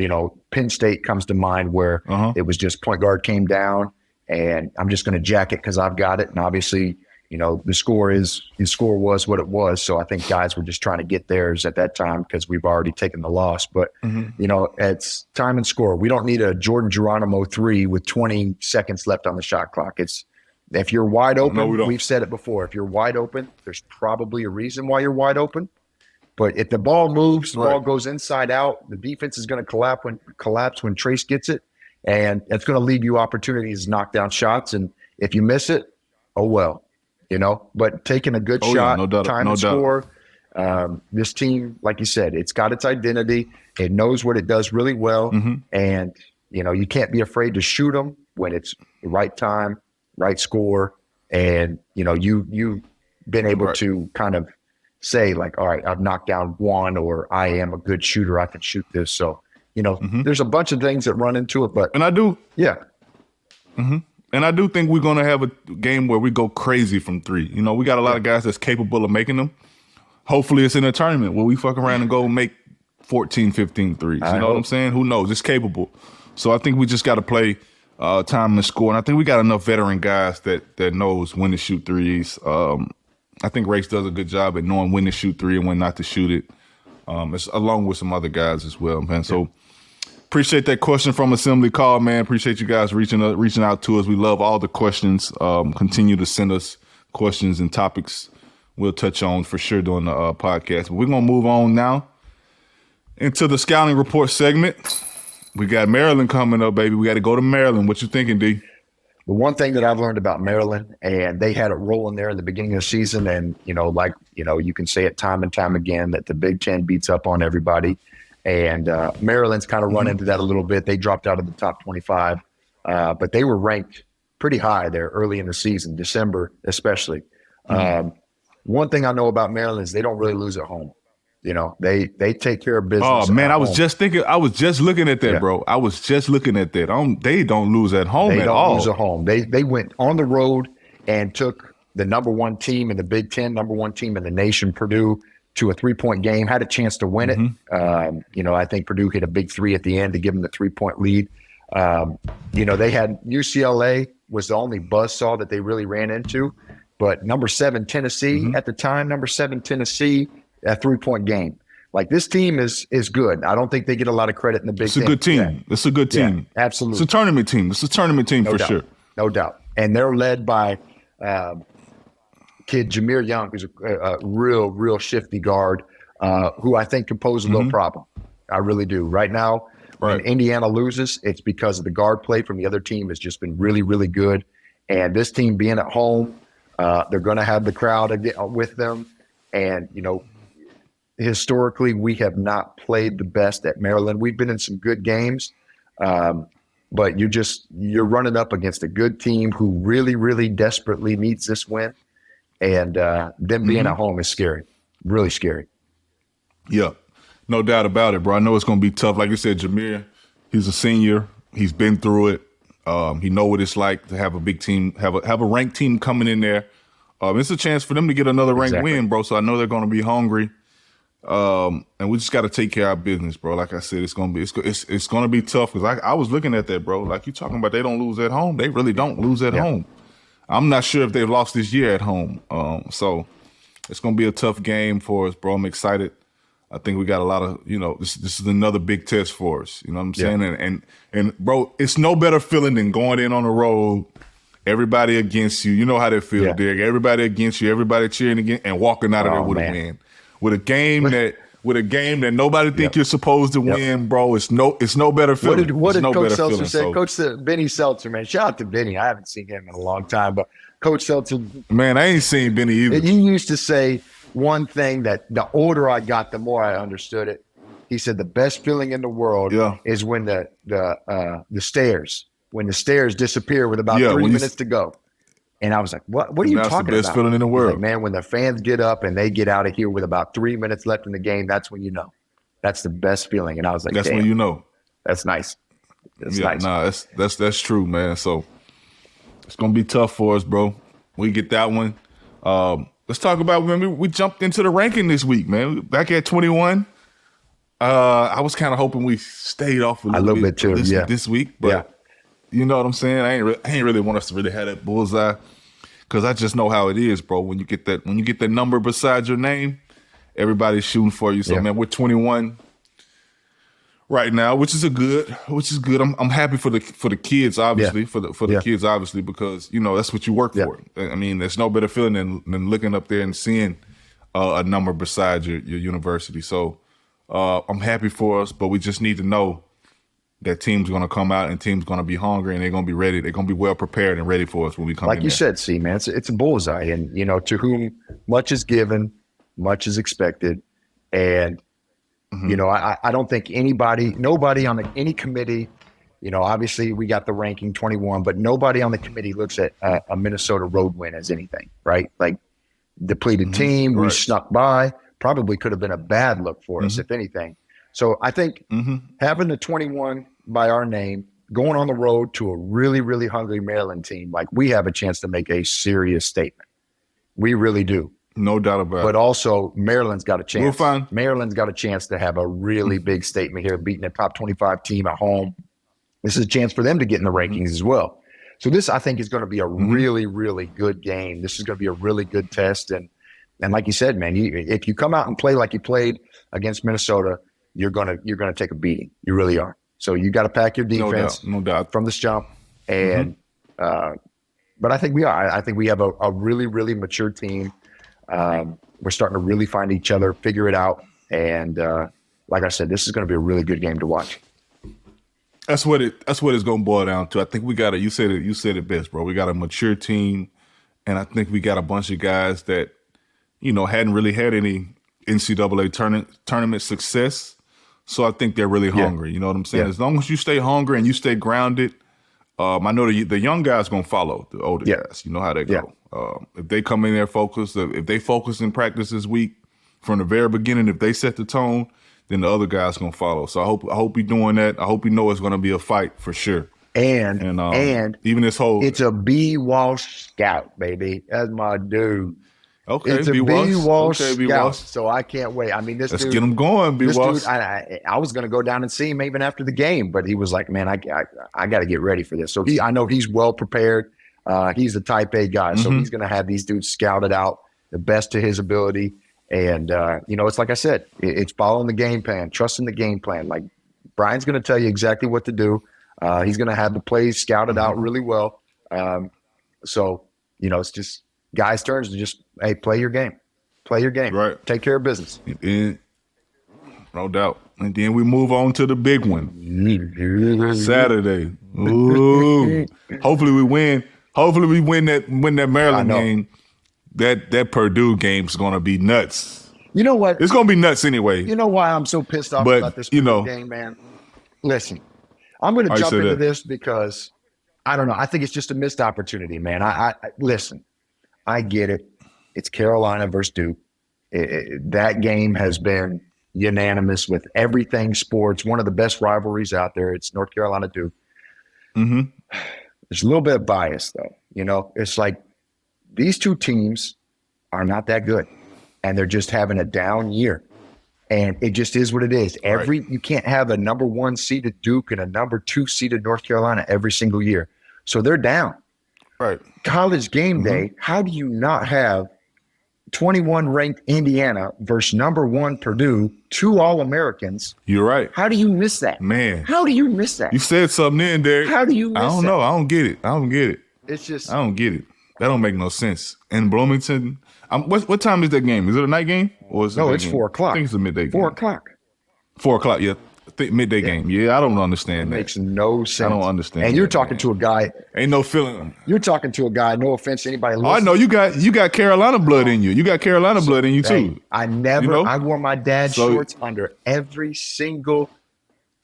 Penn State comes to mind where it was just point guard came down and I'm just going to jack it because I've got it. And obviously, the score was what it was. So I think guys were just trying to get theirs at that time because we've already taken the loss. But, it's time and score. We don't need a Jordan Geronimo 3 with 20 seconds left on the shot clock. If you're wide open, we've said it before. If you're wide open, there's probably a reason why you're wide open. But if the ball moves, the ball goes inside out, the defense is going to collapse when Trace gets it. And it's going to leave you opportunities to knock down shots. And if you miss it, oh well. But taking a good shot, time and score. This team, like you said, it's got its identity. It knows what it does really well. And, you can't be afraid to shoot them when it's the right time, right score. And, you've been able to kind of say like, all right, I've knocked down one, or I am a good shooter. I can shoot this. So, there's a bunch of things that run into it, and I do. Yeah. And I do think we're going to have a game where we go crazy from three. We got a lot of guys that's capable of making them. Hopefully it's in a tournament where we fuck around and go make 14, 15 threes. You know what I'm saying? Who knows? It's capable. So I think we just got to play time and score. And I think we got enough veteran guys that knows when to shoot threes. I think Race does a good job at knowing when to shoot three and when not to shoot it, along with some other guys as well, man. So appreciate that question from Assembly Call, man. Appreciate you guys reaching out to us. We love all the questions. Continue to send us questions and topics we'll touch on for sure during the podcast. But we're going to move on now into the scouting report segment. We got Maryland coming up, baby. We got to go to Maryland. What you thinking, D? The one thing that I've learned about Maryland, and they had it rolling there in the beginning of the season, and, you can say it time and time again that the Big Ten beats up on everybody. And Maryland's kind of run into that a little bit. They dropped out of the top 25, but they were ranked pretty high there early in the season, December especially. One thing I know about Maryland is they don't really lose at home. They take care of business. Oh, man, I was just looking at that, bro. I was just looking at that. They don't lose at home at all. They don't lose at home. They went on the road and took the number one team in the Big Ten, number one team in the nation, Purdue, to a 3-point game, had a chance to win it. I think Purdue hit a big three at the end to give them the 3-point lead. They had UCLA was the only buzzsaw that they really ran into. But number 7, Tennessee at the time, a 3-point game. Like, this team is good. I don't think they get a lot of credit in the Big Ten. It's a good team. It's a good team. Yeah, absolutely. It's a tournament team. It's a tournament team for sure. No doubt. And they're led by kid Jameer Young, who's a real shifty guard, who I think can pose a little problem. I really do. Right now, when Indiana loses, it's because of the guard play from the other team has just been really, really good. And this team being at home, they're going to have the crowd with them. And, historically, we have not played the best at Maryland. We've been in some good games, but you're running up against a good team who really, really desperately needs this win. And them being at home is scary, really scary. Yeah, no doubt about it, bro. I know it's going to be tough. Like you said, Jameer, he's a senior. He's been through it. He know what it's like to have a big team, have a ranked team coming in there. It's a chance for them to get another ranked win, bro. So I know they're going to be hungry. And we just got to take care of our business, bro. Like I said, it's going to be tough because I was looking at that, bro. Like you talking about, they don't lose at home. They really don't lose at home. I'm not sure if they've lost this year at home. So it's going to be a tough game for us, bro. I'm excited. I think we got a lot of, this is another big test for us. You know what I'm saying? And bro, it's no better feeling than going in on the road, everybody against you. You know how they feel, Derek. Everybody against you, everybody cheering again, and walking out of there with a win. With a game that nobody think you're supposed to win, bro. It's no better feeling. What did Coach Seltzer say? Coach Benny Seltzer, man. Shout out to Benny. I haven't seen him in a long time, but Coach Seltzer, man, I ain't seen Benny either. He used to say one thing that the older I got, the more I understood it. He said the best feeling in the world is when the stairs disappear with about 3 minutes to go. And I was like, what are you talking about? That's the best feeling in the world. Like, man, when the fans get up and they get out of here with about 3 minutes left in the game, that's when you know. That's the best feeling. And I was like, that's when you know. That's nice. That's nice. Nah, that's true, man. So it's gonna be tough for us, bro. We get that one. Let's talk about when we jumped into the ranking this week, man. Back at 21. I was kind of hoping we stayed off a little bit too, this week, but you know what I'm saying? I ain't really want us to really have that bullseye because I just know how it is, bro. When you get that number beside your name, everybody's shooting for you. So man, we're 21 right now, which is good. I'm happy for the kids, obviously, for the kids, obviously, because that's what you work for. I mean, there's no better feeling than looking up there and seeing a number beside your university. So I'm happy for us, but we just need to know that team's going to come out and team's going to be hungry and they're going to be ready. They're going to be well prepared and ready for us when we come in. Like you said, see, man, it's a bullseye. And, to whom much is given, much is expected. And, I don't think nobody on any committee, obviously we got the ranking 21, but nobody on the committee looks at a Minnesota road win as anything, right? Like depleted team, we snuck by, probably could have been a bad look for us, if anything. So I think having the 21 by our name, going on the road to a really, really hungry Maryland team, like we have a chance to make a serious statement. We really do. No doubt about it. But also Maryland's got a chance. We're fine. Maryland's got a chance to have a really big statement here, beating a top 25 team at home. This is a chance for them to get in the rankings as well. So this, I think, is going to be a really, really good game. This is going to be a really good test. And like you said, man, if you come out and play like you played against Minnesota, you're gonna take a beating. You really are. So you got to pack your defense, no doubt, from this jump. And but I think we are. I think we have a really, really mature team. We're starting to really find each other, figure it out, and like I said, this is going to be a really good game to watch. That's what it's going to boil down to. I think we got you said it best, bro. We got a mature team, and I think we got a bunch of guys that hadn't really had any NCAA tournament success. So I think they're really hungry. You know what I'm saying? As long as you stay hungry and you stay grounded, I know the young guys going to follow the older guys. You know how they go. If they come in there focused, if they focus in practice this week from the very beginning, if they set the tone, then the other guys going to follow. So I hope you're doing that. I hope you know it's going to be a fight for sure. And even this whole, it's a B. Walsh scout, baby. That's my dude. Okay, it's a B. Walsh scout, so I can't wait. I mean, let's get him going, B. Walsh. Dude, I was going to go down and see him even after the game, but he was like, man, I got to get ready for this. So I know he's well prepared. He's a type A guy, so he's going to have these dudes scouted out the best to his ability. And, it's like I said, it's following the game plan, trusting the game plan. Like Brian's going to tell you exactly what to do. He's going to have the plays scouted out really well. So, it's just guys' turns to just, hey, play your game. Play your game. Right. Take care of business. And, no doubt. And then we move on to the big one. Saturday. Ooh. Hopefully we win. Hopefully we win that Maryland game. That Purdue game's gonna be nuts. You know what? It's gonna be nuts anyway. You know why I'm so pissed off about this Purdue game, man? Listen, I'm gonna jump into this because I don't know. I think it's just a missed opportunity, man. I listen, I get it. It's Carolina versus Duke. That game has been unanimous with everything sports. One of the best rivalries out there. It's North Carolina Duke. Mm-hmm. There's a little bit of bias, though. You know, it's like these two teams are not that good, and they're just having a down year. And it just is what it is. You can't have a number 1 seeded Duke and a number 2 seeded North Carolina every single year. So they're down. Right. College game day, how do you not have 21 ranked Indiana versus number 1 Purdue, 2 All-Americans? You're right. How do you miss that? Man. How do you miss that? You said something in there. How do you miss that? I don't know. I don't get it. It's just. I don't get it. That don't make no sense. In Bloomington, what time is that game? Is it a night game? Or is it it's 4 o'clock. I think it's a midday game. 4 o'clock. 4 o'clock, yeah. Midday game. Yeah, I don't understand that. Makes no sense. I don't understand. And you're talking to a guy. Ain't no feeling. You're talking to a guy. No offense to anybody listening. Oh, I know you got Carolina blood in you. You got Carolina blood in you too. Hey, I wore my dad's shorts under every single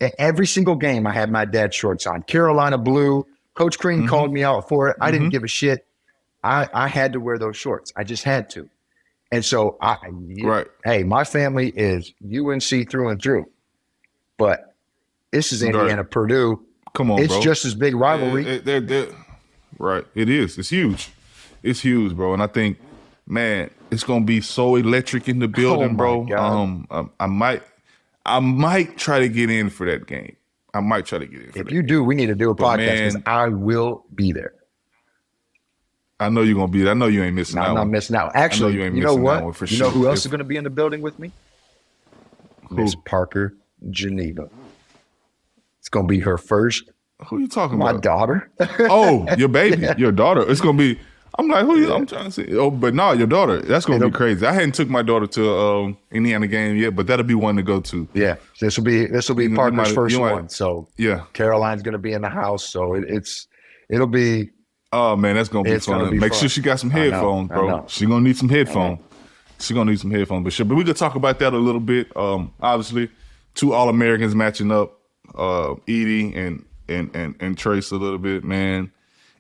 game. I had my dad's shorts on. Carolina blue. Coach Crean called me out for it. I didn't give a shit. I had to wear those shorts. I just had to. And so hey, my family is UNC through and through. But this is Indiana Purdue. Come on, it's bro. It's just as big rivalry. Right. It is. It's huge. It's huge, bro. And I think, man, it's gonna be so electric in the building, bro. God. I might try to get in for that game. I might try to get in. If you do, we need to do a podcast because I will be there. I know you're gonna be there. I know you ain't missing out. I'm not missing out. Actually, you know what? You know who else is gonna be in the building with me? Miss Parker Geneva. It's gonna be her first. Who are you talking about? My daughter. Oh, your baby, your daughter. It's gonna be. I'm like, who? I'm trying to say. Oh, but no, your daughter. That's gonna be crazy. I hadn't took my daughter to Indiana game yet, but that'll be one to go to. Yeah, this will be Parker's first one. So yeah, Caroline's gonna be in the house, so it'll be. Oh man, that's gonna be fun. Make sure she got some headphones, bro. She's gonna need some headphones. She's gonna need some headphones, but sure. But we could talk about that a little bit. Obviously, 2 All-Americans matching up. Edie and Trace a little bit, man.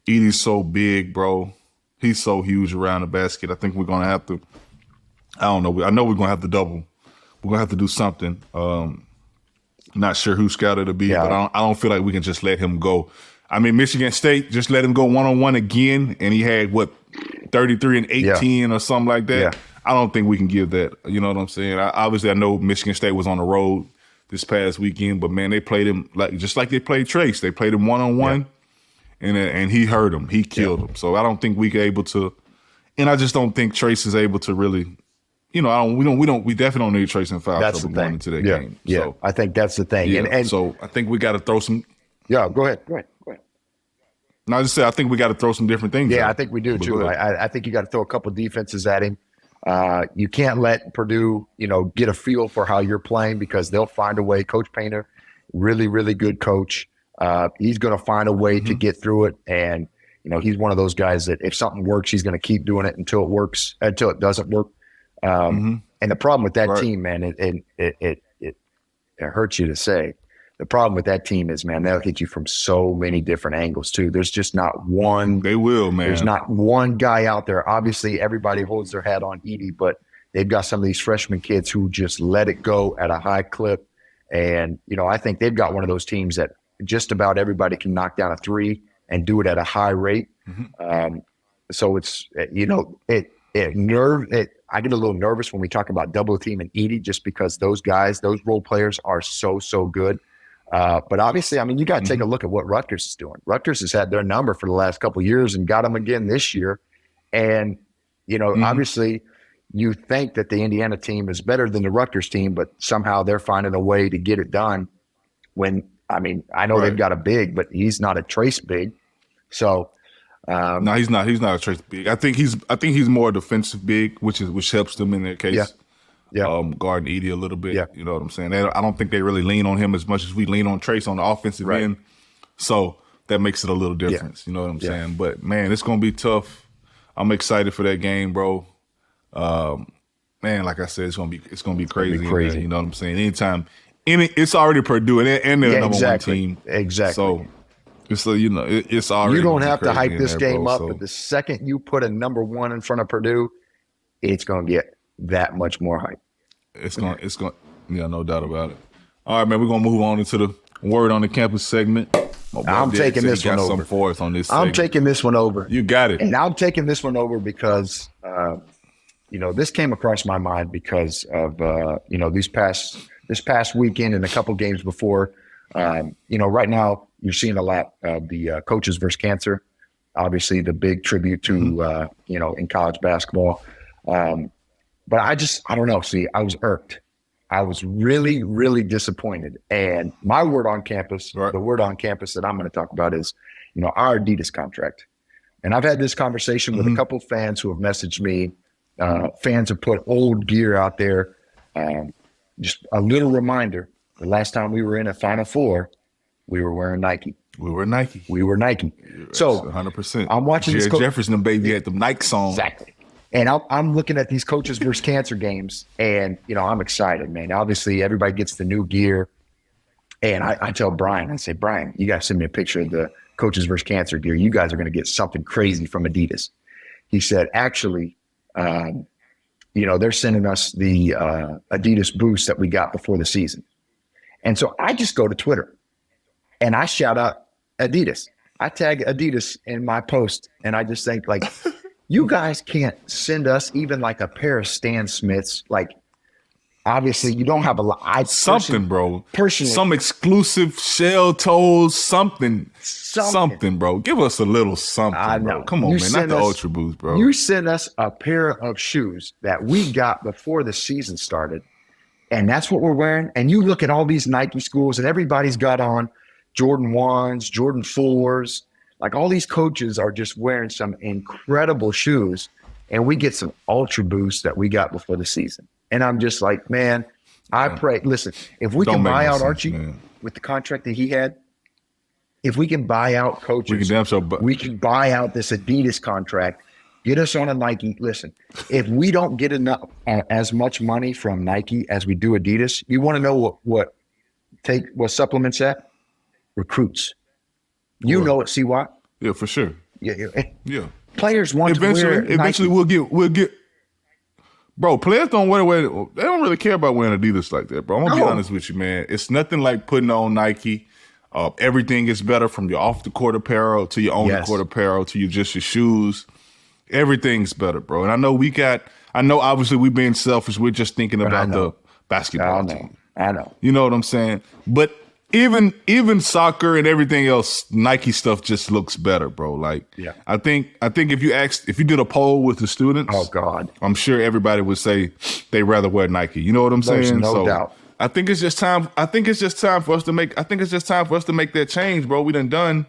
Edie's so big, bro. He's so huge around the basket. I think we're gonna have to. I don't know. I know we're gonna have to double. We're gonna have to do something. Not sure who scout it'll be, but I don't feel like we can just let him go. I mean, Michigan State just let him go 1-on-1 again, and he had 33 and 18 or something like that. Yeah. I don't think we can give that. You know what I'm saying? Obviously, I know Michigan State was on the road this past weekend, but man, they played him just like they played Trace. They played him 1-on-1, and he hurt him. He killed him. So I don't think we're able to, and I just don't think Trace is able to really. You know, we definitely don't need Trace and foul trouble going into that game. Yeah, so, I think that's the thing. Yeah, and so I think we got to throw some. Yeah, go ahead. No, I just said I think we got to throw some different things. Yeah, I think we do too. I think you got to throw a couple defenses at him. You can't let Purdue, get a feel for how you're playing because they'll find a way. Coach Painter, really, really good coach. He's going to find a way to get through it. And, he's one of those guys that if something works, he's going to keep doing it until it doesn't work. And the problem with that team, man, it hurts you to say. The problem with that team is, man, they'll hit you from so many different angles too. There's just not one. They will, man. There's not one guy out there. Obviously, everybody holds their hat on Edie, but they've got some of these freshman kids who just let it go at a high clip. And, I think they've got one of those teams that just about everybody can knock down a three and do it at a high rate. So it's, I get a little nervous when we talk about double team and Edie just because those guys, those role players are so good. But obviously, I mean, you got to take a look at what Rutgers is doing. Rutgers has had their number for the last couple of years and got them again this year. And, obviously you think that the Indiana team is better than the Rutgers team, but somehow they're finding a way to get it done when, I mean, I know they've got a big, but he's not a Trace big. So No, he's not. He's not a Trace big. I think he's more a defensive big, which helps them in their case. Yeah. Guarding Edie a little bit. Yeah. You know what I'm saying? I don't think they really lean on him as much as we lean on Trace on the offensive end. So that makes it a little difference. You know what I'm saying? But man, it's gonna be tough. I'm excited for that game, bro. Man, like I said, it's gonna be crazy. You know what I'm saying? Anytime, it's already Purdue and they're number one team. Exactly. So it's it's already. You don't have to hype this game bro, up, but the second you put a number one in front of Purdue, it's gonna get that much more hype. It's going. Yeah, no doubt about it. All right, man. We're gonna move on into the word on the campus segment. I'm taking this one over. Something for us on this. I'm taking this one over. You got it. And I'm taking this one over because, this came across my mind because of, this past weekend and a couple games before. Right now you're seeing a lot of the coaches versus cancer. Obviously, the big tribute to in college basketball. But I don't know. See, I was irked. I was really, really disappointed. And my word on campus, the word on campus that I'm going to talk about is, our Adidas contract. And I've had this conversation with a couple of fans who have messaged me. Fans have put old gear out there. Just a little reminder, the last time we were in a Final Four, we were wearing Nike. We were Nike. So 100%. I'm watching Jared Jefferson, baby, had the Nike song. Exactly. And I'm looking at these coaches versus cancer games, and, I'm excited, man. Obviously, everybody gets the new gear. And I tell Brian, I say, Brian, you got to send me a picture of the coaches versus cancer gear. You guys are going to get something crazy from Adidas. He said, actually, they're sending us the Adidas boost that we got before the season. And so I just go to Twitter, and I shout out Adidas. I tag Adidas in my post, and I just think, like, you guys can't send us even like a pair of Stan Smiths. Like, obviously, you don't have a lot. Bro. Personally. Some exclusive shell toes, something, bro. Give us a little something, I know. Bro. Come on, man. Not the Ultra Boost, bro. You sent us a pair of shoes that we got before the season started, and that's what we're wearing. And you look at all these Nike schools, and everybody's got on Jordan 1s, Jordan 4s. Like, all these coaches are just wearing some incredible shoes, and we get some Ultra Boosts that we got before the season. And I'm just like, man, I pray. Listen, if we can buy out Archie with the contract that he had, if we can buy out coaches, we can buy out this Adidas contract, get us on a Nike. Listen, if we don't get enough as much money from Nike as we do Adidas, you want to know what supplements at? Recruits. You know it, CWAT. Yeah, for sure. Yeah. Players want to wear Eventually, Nike. we'll get. Bro, players don't wear. They don't really care about wearing Adidas like that, bro. I'm gonna be honest with you, man. It's nothing like putting on Nike. Everything is better from your off the court apparel to your on the court apparel to your shoes. Everything's better, bro. And I know obviously we're being selfish. We're just thinking about the basketball team. I know. You know what I'm saying? But even soccer and everything else, Nike stuff just looks better, bro. Like, I think if you did a poll with the students, oh God, I'm sure everybody would say they rather wear Nike. You know what I'm saying? No doubt. I think it's just time for us to make that change, bro. We done done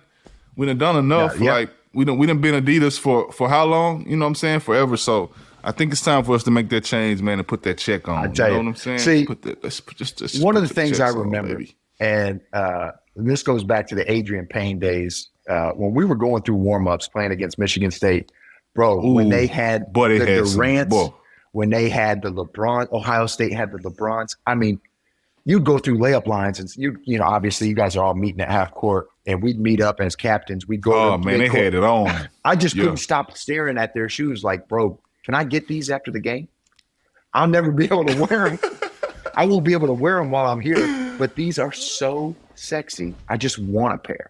enough. Like we done been Adidas for how long? You know what I'm saying? Forever. So I think it's time for us to make that change, man, and put that check on. I tell you know what I'm saying? See, just one of the things I remember. And this goes back to the Adrian Payne days when we were going through warm-ups playing against Michigan State. Bro, when they had the Durants, when they had the LeBron, Ohio State had the LeBrons. I mean, you'd go through layup lines and obviously you guys are all meeting at half court and we'd meet up as captains. We'd go. Oh, man, they had it on. I just couldn't stop staring at their shoes like, bro, can I get these after the game? I'll never be able to wear them. I won't be able to wear them while I'm here, but these are so sexy. I just want a pair.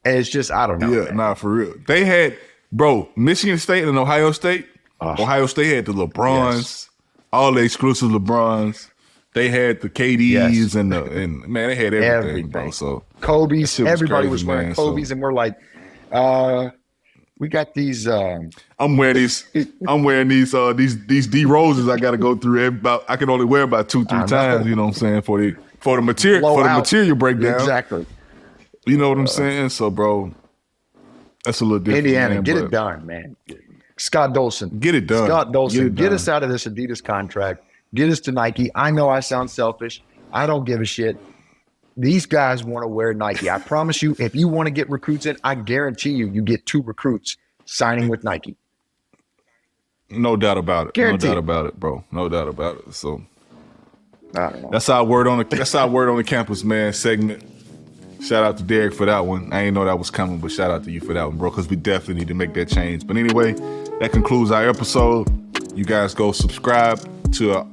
And it's just, I don't know. Yeah, nah, for real. They had, bro, Michigan State and Ohio State. Ohio State had the LeBrons, all the exclusive LeBrons. They had the KDs and man, they had everything, bro. So Kobe's, everybody was wearing Kobe's, and we're like, we got these. I'm wearing these D Roses. I got to go through. I can only wear about 2-3 times. You know what I'm saying for the material breakdown. Exactly. You know what I'm saying? So, bro, That's a little different. Indiana, man, get but it done, man. Scott Dolson. Get it done. Scott Dolson, get done. us out of this Adidas contract. Get us to Nike. I know I sound selfish. I don't give a shit. These guys want to wear Nike. I promise you, if you want to get recruits in, I guarantee you get 2 recruits signing with Nike. No doubt about it. Guaranteed. No doubt about it, bro. No doubt about it. So I don't know. that's our word on the campus, man. Segment. Shout out to Derek for that one. I didn't know that was coming, but shout out to you for that one, bro, because we definitely need to make that change. But anyway, that concludes our episode. You guys go subscribe to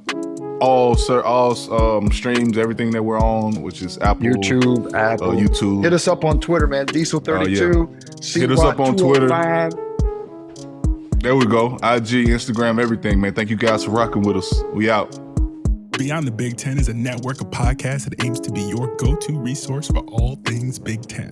all streams, everything that we're on, which is Apple, YouTube, Apple. YouTube. Hit us up on Twitter, man. Diesel32. Hit us up on Twitter. There we go. IG, Instagram, everything, man. Thank you guys for rocking with us. We out. Beyond the Big Ten is a network of podcasts that aims to be your go-to resource for all things Big Ten.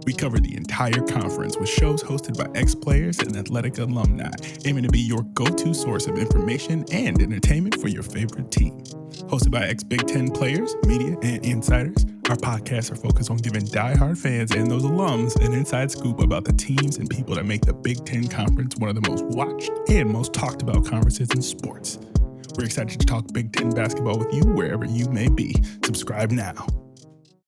We cover the entire conference with shows hosted by ex-players and athletic alumni, aiming to be your go-to source of information and entertainment for your favorite team. Hosted by ex-Big Ten players, media, and insiders, our podcasts are focused on giving diehard fans and those alums an inside scoop about the teams and people that make the Big Ten Conference one of the most watched and most talked about conferences in sports. We're excited to talk Big Ten basketball with you wherever you may be. Subscribe now.